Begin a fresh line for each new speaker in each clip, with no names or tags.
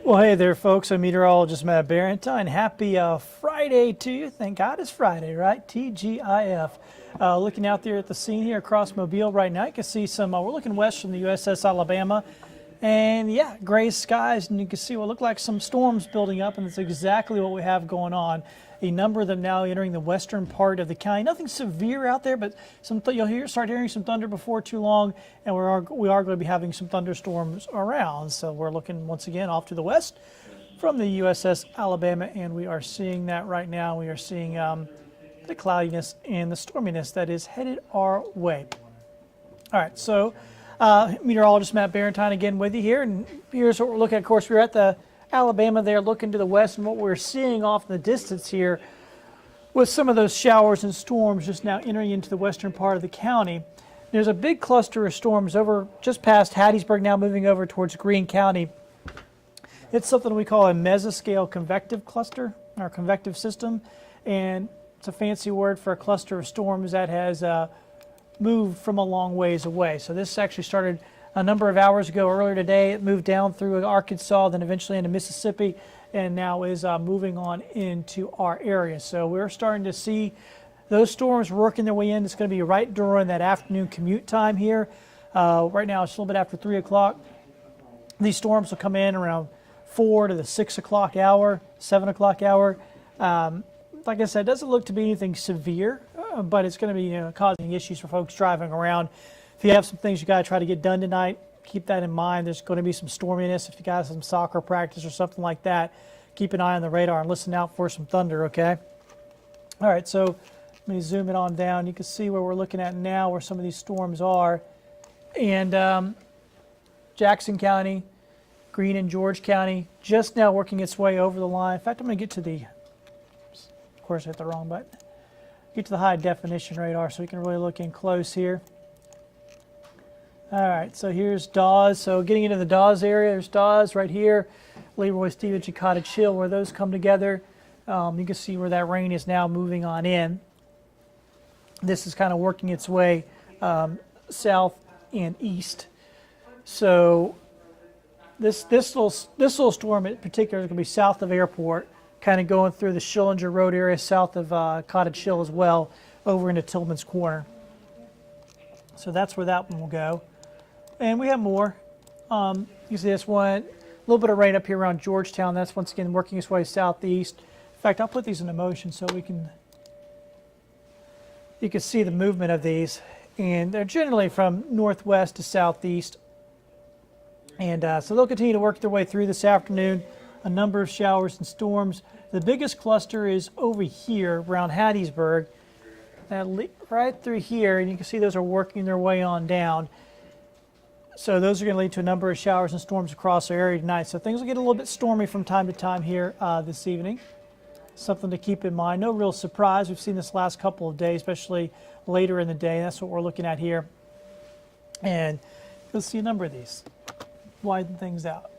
Well, hey there, folks. I'm Meteorologist Matt Barrentine. Happy Friday to you. Thank God it's Friday, right? TGIF. Looking out there at the scene here across Mobile right now, you can see some, we're looking west from the USS Alabama. And yeah, gray skies, and you can see what look like some storms building up, and that's exactly what we have going on. A number of them now entering the western part of the county. Nothing severe out there, but you'll start hearing some thunder before too long, and we are going to be having some thunderstorms around. So we're looking once again off to the west from the USS Alabama, and we are seeing that right now. We are seeing the cloudiness and the storminess that is headed our way. All right, so Meteorologist Matt Barrentine again with you here, and here's what we're looking at. Of course, we're at the Alabama there looking to the west, and what we're seeing off in the distance here with some of those showers and storms just now entering into the western part of the county. There's a big cluster of storms over just past Hattiesburg, now moving over towards Greene County. It's something we call a mesoscale convective cluster, or convective system, and it's a fancy word for a cluster of storms that has moved from a long ways away. So this actually started a number of hours ago earlier today. It moved down through Arkansas, then eventually into Mississippi, and now is moving on into our area. So we're starting to see those storms working their way in. It's going to be right during that afternoon commute time here. Right now it's a little bit after 3 o'clock. These storms will come in around 4 to the 6 o'clock hour, 7 o'clock hour. Like I said, it doesn't look to be anything severe, but it's going to be causing issues for folks driving around. If you have some things you got to try to get done tonight, keep that in mind. There's going to be some storminess. If you got some soccer practice or something like that, keep an eye on the radar and listen out for some thunder, okay? All right, so let me zoom it on down. You can see where we're looking at now, where some of these storms are. And Jackson County, Greene and George County, just now working its way over the line. In fact, I'm going to get to the, of course I hit the wrong button, get to the high definition radar so we can really look in close here. All right, so here's Dawes. So getting into the Dawes area, there's Dawes right here, Leroy, Stevens, and Cottage Hill, where those come together. You can see where that rain is now moving on in. This is kind of working its way south and east. So this little storm in particular is going to be south of Airport, kind of going through the Schillinger Road area, south of Cottage Hill as well, over into Tillman's Corner. So that's where that one will go. And we have more. You see this one, a little bit of rain up here around Georgetown. That's once again working its way southeast. In fact, I'll put these into motion so you can see the movement of these. And they're generally from northwest to southeast. And so they'll continue to work their way through this afternoon. A number of showers and storms. The biggest cluster is over here around Hattiesburg. Right through here, and you can see those are working their way on down. So those are going to lead to a number of showers and storms across our area tonight. So things will get a little bit stormy from time to time here this evening. Something to keep in mind. No real surprise. We've seen this last couple of days, especially later in the day. That's what we're looking at here. And you'll see a number of these. Widen things out.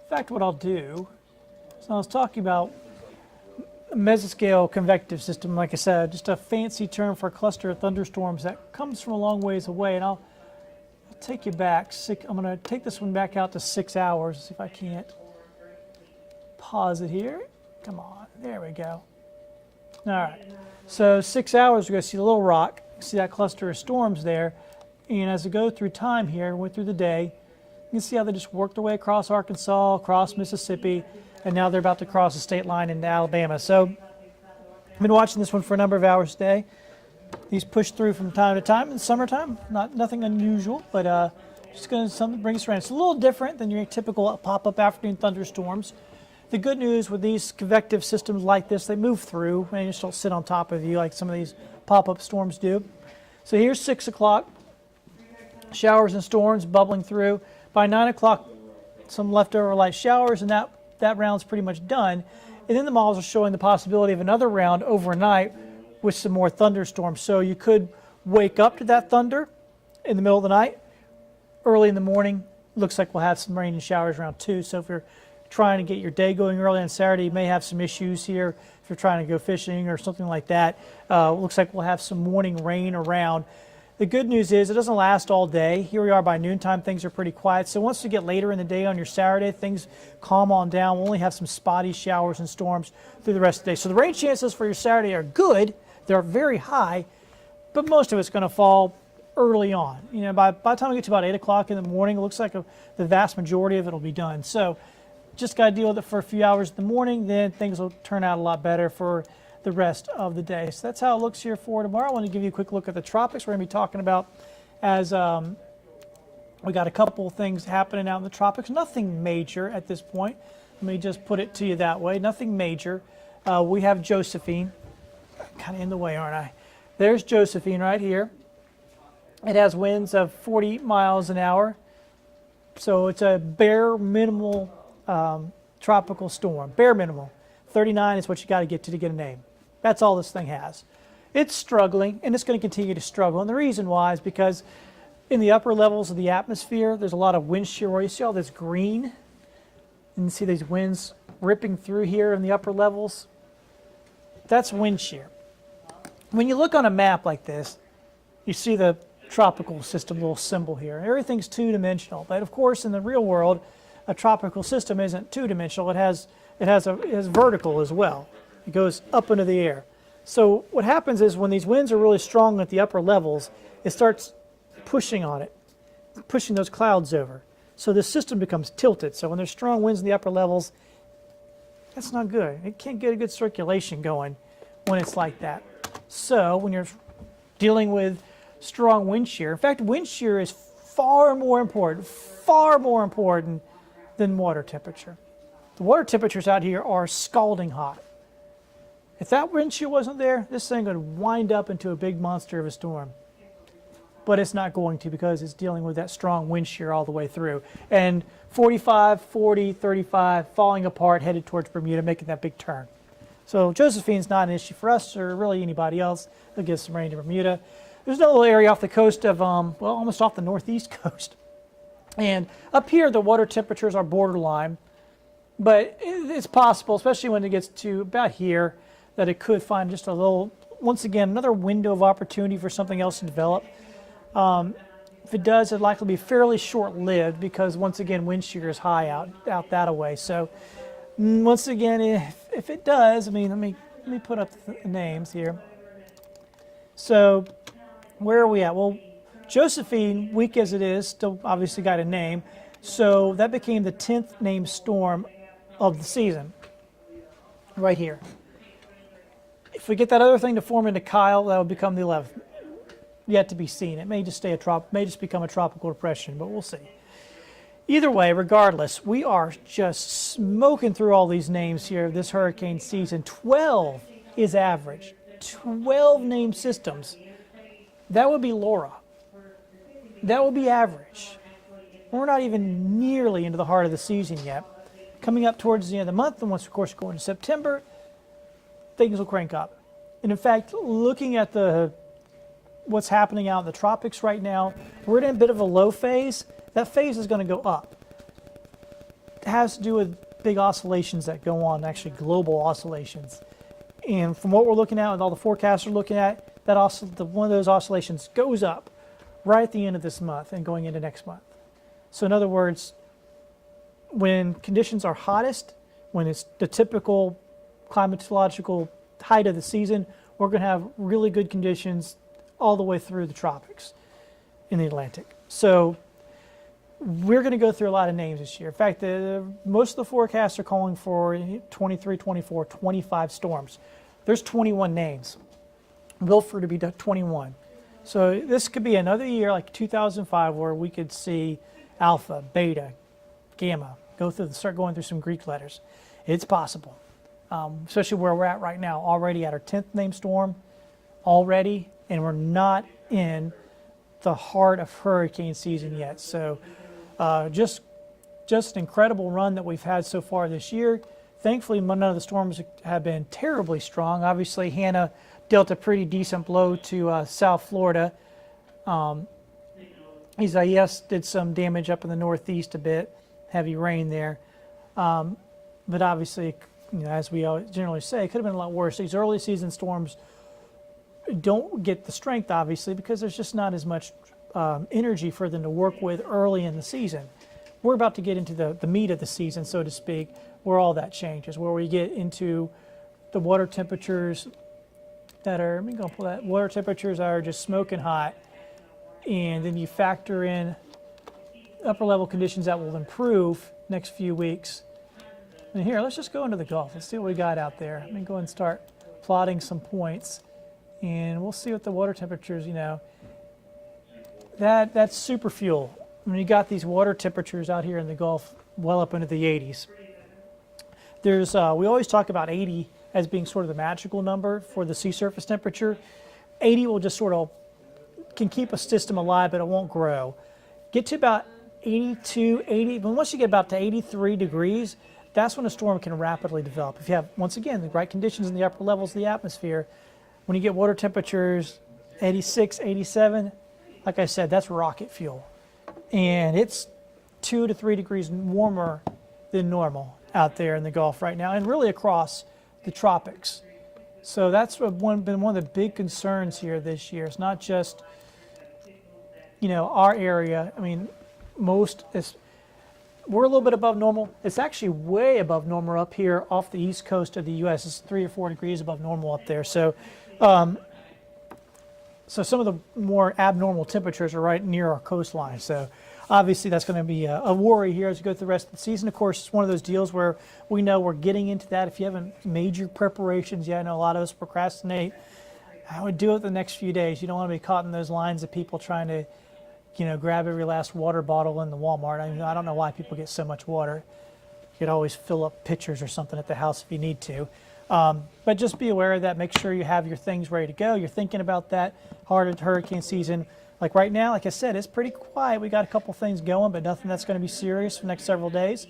In fact, what I'll do is I was talking about a mesoscale convective system, like I said, just a fancy term for a cluster of thunderstorms that comes from a long ways away. And I'll take you back. I'm going to take this one back out to 6 hours. See if I can't pause it here. Come on. There we go. All right. So 6 hours, we're going to see the Little Rock. See that cluster of storms there. And as we go through time here, went through the day, you can see how they just worked their way across Arkansas, across Mississippi, and now they're about to cross the state line into Alabama. So I've been watching this one for a number of hours today. These push through from time to time in summertime. Nothing unusual, but just going to bring us around. It's a little different than your typical pop-up afternoon thunderstorms. The good news with these convective systems like this, they move through and they just don't sit on top of you like some of these pop-up storms do. So here's 6 o'clock. Showers and storms bubbling through. By 9 o'clock, some leftover light showers, and that round's pretty much done. And then the models are showing the possibility of another round overnight with some more thunderstorms. So you could wake up to that thunder in the middle of the night. Early in the morning, looks like we'll have some rain and showers around 2. So if you're trying to get your day going early on Saturday, you may have some issues here. If you're trying to go fishing or something like that, looks like we'll have some morning rain around. The good news is it doesn't last all day. Here we are by noontime, things are pretty quiet. So once you get later in the day on your Saturday, things calm on down. We'll only have some spotty showers and storms through the rest of the day. So the rain chances for your Saturday are good. They're very high, but most of it's going to fall early on. You know, by the time we get to about 8 o'clock in the morning, it looks like the vast majority of it will be done. So just got to deal with it for a few hours in the morning, then things will turn out a lot better for the rest of the day. So that's how it looks here for tomorrow. I want to give you a quick look at the tropics. We're going to be talking about as we got a couple things happening out in the tropics. Nothing major at this point. Let me just put it to you that way. Nothing major. We have Josephine. I'm kind of in the way, aren't I? There's Josephine right here. It has winds of 40 miles an hour. So it's a bare minimal tropical storm. Bare minimal. 39 is what you got to get a name. That's all this thing has. It's struggling, and it's going to continue to struggle. And the reason why is because in the upper levels of the atmosphere, there's a lot of wind shear. You see all this green? And you see these winds ripping through here in the upper levels? That's wind shear. When you look on a map like this, you see the tropical system little symbol here. Everything's two-dimensional. But, of course, in the real world, a tropical system isn't two-dimensional. It has vertical as well. It goes up into the air. So what happens is when these winds are really strong at the upper levels, it starts pushing on it, pushing those clouds over. So the system becomes tilted. So when there's strong winds in the upper levels, that's not good. It can't get a good circulation going when it's like that. So when you're dealing with strong wind shear, in fact, wind shear is far more important than water temperature. The water temperatures out here are scalding hot. If that wind shear wasn't there, this thing would wind up into a big monster of a storm. But it's not going to because it's dealing with that strong wind shear all the way through. And 45, 40, 35, falling apart, headed towards Bermuda, making that big turn. So Josephine's not an issue for us or really anybody else. It'll get some rain to Bermuda. There's another little area off the coast of, almost off the northeast coast. And up here, the water temperatures are borderline. But it's possible, especially when it gets to about here, that it could find just a little, once again, another window of opportunity for something else to develop. If it does, it'll likely be fairly short-lived because, once again, wind shear is high out that way. So, once again, if it does, let me put up the names here. So, where are we at? Well, Josephine, weak as it is, still obviously got a name. So that became the 10th named storm of the season, right here. If we get that other thing to form into Kyle, that would become the 11th. Yet to be seen. It may just become a tropical depression, but we'll see. Either way, regardless, we are just smoking through all these names here this hurricane season. 12 is average. 12 named systems. That would be Laura. That would be average. We're not even nearly into the heart of the season yet. Coming up towards the end of the month, and once, of course, go into September, things will crank up. And in fact, looking at what's happening out in the tropics right now, we're in a bit of a low phase. That phase is going to go up. It has to do with big oscillations that go on, actually global oscillations. And from what we're looking at and all the forecasts are looking at, one of those oscillations goes up right at the end of this month and going into next month. So in other words, when conditions are hottest, when it's the typical climatological height of the season, we're going to have really good conditions all the way through the tropics in the Atlantic. So we're going to go through a lot of names this year. In fact, most of the forecasts are calling for 23, 24, 25 storms. There's 21 names. Wilford to be 21. So this could be another year like 2005 where we could see alpha, beta, gamma, start going through some Greek letters. It's possible, especially where we're at right now, already at our 10th named storm already, and we're not in the heart of hurricane season yet. So just an incredible run that we've had so far this year. Thankfully, none of the storms have been terribly strong. Obviously, Hannah dealt a pretty decent blow to South Florida. Isaias did some damage up in the northeast a bit, heavy rain there. But obviously, as we generally say, it could have been a lot worse. These early season storms don't get the strength, obviously, because there's just not as much energy for them to work with early in the season. We're about to get into the meat of the season, so to speak, where all that changes, where we get into the water temperatures that are, let me go pull that, water temperatures are just smoking hot, and then you factor in upper level conditions that will improve next few weeks. And here, let's just go into the Gulf. Let's see what we got out there. Let me go and start plotting some points, and we'll see what the water temperatures, that's super fuel. When you got these water temperatures out here in the Gulf well up into the 80s. There's, we always talk about 80 as being sort of the magical number for the sea surface temperature. 80 will just sort of, can keep a system alive, but it won't grow. Get to about 82, 80, but once you get about to 83 degrees, that's when a storm can rapidly develop. If you have, once again, the right conditions in the upper levels of the atmosphere, when you get water temperatures 86, 87, like I said, that's rocket fuel. And it's 2 to 3 degrees warmer than normal out there in the Gulf right now, and really across the tropics. So that's been one of the big concerns here this year. It's not just, our area. I mean, we're a little bit above normal. It's actually way above normal up here off the east coast of the U.S. It's 3 or 4 degrees above normal up there. So, so some of the more abnormal temperatures are right near our coastline. So obviously that's going to be a worry here as we go through the rest of the season. Of course, it's one of those deals where we know we're getting into that. If you haven't made your preparations yet, I know a lot of us procrastinate. I would do it the next few days. You don't want to be caught in those lines of people trying to, grab every last water bottle in the Walmart. I mean, I don't know why people get so much water. You could always fill up pitchers or something at the house if you need to. But just be aware of that. Make sure you have your things ready to go. You're thinking about that hard into hurricane season. Like right now, like I said, it's pretty quiet. We got a couple things going, but nothing that's going to be serious for the next several days.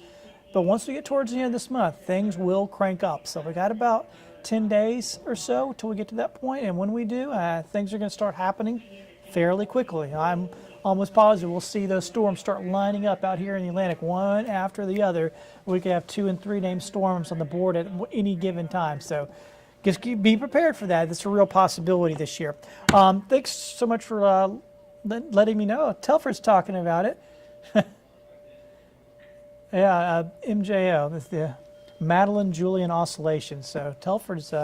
But once we get towards the end of this month, things will crank up. So we got about 10 days or so till we get to that point. And when we do, things are going to start happening fairly quickly. I'm almost positive we'll see those storms start lining up out here in the Atlantic, one after the other. We could have 2 and 3 named storms on the board at any given time. So just be prepared for that. It's a real possibility this year. Thanks so much for letting me know. Telford's talking about it. Yeah, MJO, that's the Madeline-Julian oscillation. So Telford's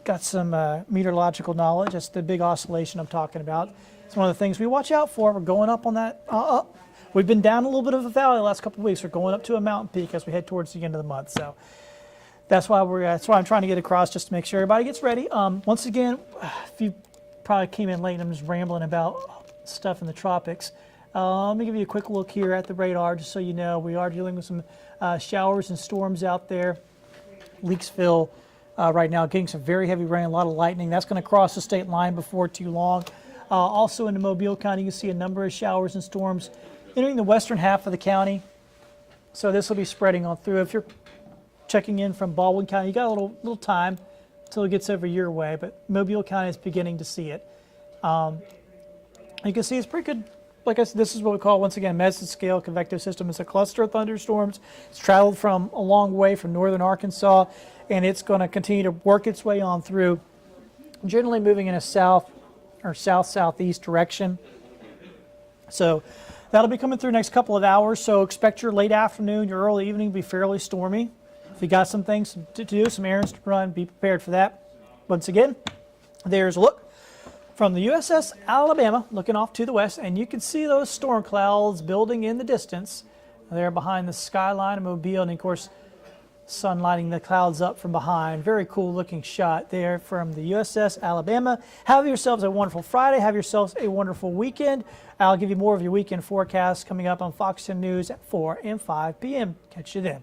got some meteorological knowledge. That's the big oscillation I'm talking about. It's one of the things we watch out for. We're going up on that. We've been down a little bit of a valley the last couple of weeks. We're going up to a mountain peak as we head towards the end of the month. So that's why I'm trying to get across, just to make sure everybody gets ready. Once again, if you probably came in late and I'm just rambling about stuff in the tropics, let me give you a quick look here at the radar, just so you know we are dealing with some showers and storms out there. Leaksville right now getting some very heavy rain, a lot of lightning. That's going to cross the state line before too long. Also in the Mobile County, you can see a number of showers and storms entering the western half of the county. So this will be spreading on through. If you're checking in from Baldwin County, you got a little time until it gets over your way, but Mobile County is beginning to see it. You can see it's pretty good. Like I said, this is what we call, once again, mesoscale convective system. It's a cluster of thunderstorms. It's traveled from a long way from northern Arkansas, and it's going to continue to work its way on through, generally moving in a south or south-southeast direction. So that'll be coming through the next couple of hours. So expect your late afternoon, your early evening to be fairly stormy. If you got some things to do, some errands to run, be prepared for that. Once again, there's a look from the USS Alabama, looking off to the west, and you can see those storm clouds building in the distance. They're behind the skyline of Mobile, and of course, sun lighting the clouds up from behind. Very cool looking shot there from the USS Alabama. Have yourselves a wonderful Friday. Have yourselves a wonderful weekend. I'll give you more of your weekend forecast coming up on Fox 10 News at 4 and 5 p.m. Catch you then.